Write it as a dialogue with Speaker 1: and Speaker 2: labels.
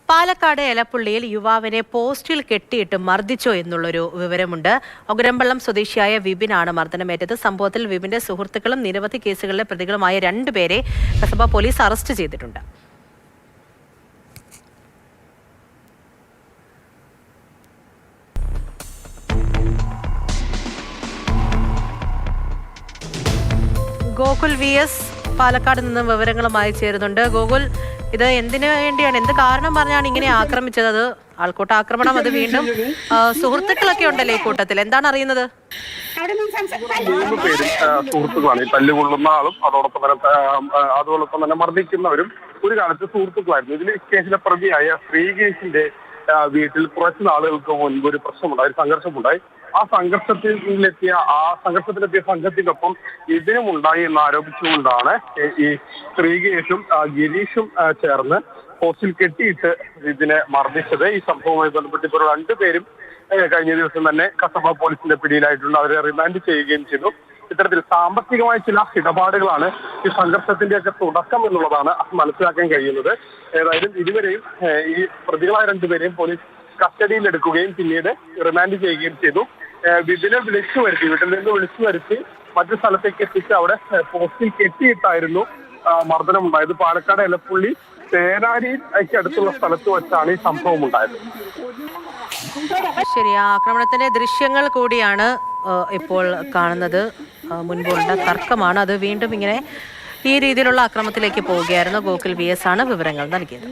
Speaker 1: പാലക്കാട് എലപ്പുള്ളിയിൽ യുവാവിനെ പോസ്റ്റിൽ കെട്ടിയിട്ട് മർദ്ദിച്ചോ എന്നുള്ളൊരു വിവരമുണ്ട്. ഒഗരമ്പള്ളം സ്വദേശിയായ വിപിനാണ് മർദ്ദനമേറ്റത്. സംഭവത്തിൽ വിപിന്റെ സുഹൃത്തുക്കളും നിരവധി കേസുകളിലെ പ്രതികളുമായ 2 പേരെ കസബ പോലീസ് അറസ്റ്റ് ചെയ്തിട്ടുണ്ട്. ഗോകുൽ VS പാലക്കാട് നിന്ന് വിവരങ്ങളുമായി ചേരുന്നുണ്ട്. ഗോകുൽ, ഇത് എന്തിനു വേണ്ടിയാണ്, എന്ത് കാരണം പറഞ്ഞാണ് ഇങ്ങനെ ആക്രമിച്ചത്? അത് ആൾക്കൂട്ട ആക്രമണം, അത് വീണ്ടും സുഹൃത്തുക്കളൊക്കെ ഉണ്ടല്ലേ ഈ കൂട്ടത്തിൽ, എന്താണ് അറിയുന്നത്?
Speaker 2: 3 പേര് സുഹൃത്തുക്കളാണ്. ഈ തല്ലുകൊള്ളുന്ന ആളും അതോടൊപ്പം തന്നെ മർദ്ദിക്കുന്നവരും ഒരു കാലത്ത് സുഹൃത്തുക്കളായിരുന്നു. ഇതിൽ കേസിലെ പ്രതിയായ ശ്രീകേഷിന്റെ വീട്ടിൽ കുറച്ച് നാളുകൾക്ക് മുൻപ് ഒരു പ്രശ്നമുണ്ടായി, ഒരു സംഘർഷമുണ്ടായി. ആ സംഘർഷത്തിലെത്തിയ സംഘത്തിനൊപ്പം ഇതിനും ഉണ്ടായി എന്ന് ആരോപിച്ചുകൊണ്ടാണ് ഈ ശ്രീകേഷും ഗിരീഷും ചേർന്ന് പോസ്റ്റിൽ കെട്ടിയിട്ട് ഇതിനെ മർദ്ദിച്ചത്. ഈ സംഭവവുമായി ബന്ധപ്പെട്ട് ഇപ്പോൾ 2 പേരും കഴിഞ്ഞ ദിവസം തന്നെ കസബ പോലീസിന്റെ പിടിയിലായിട്ടുണ്ട്. അവരെ റിമാൻഡ് ചെയ്യുകയും ചെയ്തു. ഇത്തരത്തിൽ സാമ്പത്തികമായ ചില ഇടപാടുകളാണ് ഈ സംഘർഷത്തിന്റെയൊക്കെ തുടക്കം എന്നുള്ളതാണ് മനസ്സിലാക്കാൻ കഴിയുന്നത്. ഏതായാലും ഇതുവരെയും ഈ പ്രതികളായ 2 പേരെയും പോലീസ് കസ്റ്റഡിയിൽ എടുക്കുകയും പിന്നീട് റിമാൻഡ് ചെയ്യുകയും ചെയ്തു. വിപിനെ വീട്ടിൽ നിന്ന് വിളിച്ചു വരുത്തി മറ്റു സ്ഥലത്തേക്ക് എത്തിച്ച് അവിടെ പോസ്റ്റിൽ കെട്ടിയിട്ടായിരുന്നു മർദ്ദനം ഉണ്ടായത്. പാലക്കാട് എലപ്പുള്ളി തേനാരിക്ക് അടുത്തുള്ള സ്ഥലത്ത് വെച്ചാണ് ഈ സംഭവം ഉണ്ടായത്.
Speaker 1: ശരി, ആക്രമണത്തിന്റെ ദൃശ്യങ്ങൾ കൂടിയാണ് ഇപ്പോൾ കാണുന്നത്. മുൻപുള്ള തർക്കമാണ്, അത് വീണ്ടും ഇങ്ങനെ ഈ രീതിയിലുള്ള ആക്രമണത്തിലേക്ക് പോവുകയായിരുന്നു. ഗോകുൽ VS ആണ് വിവരങ്ങൾ നൽകിയത്.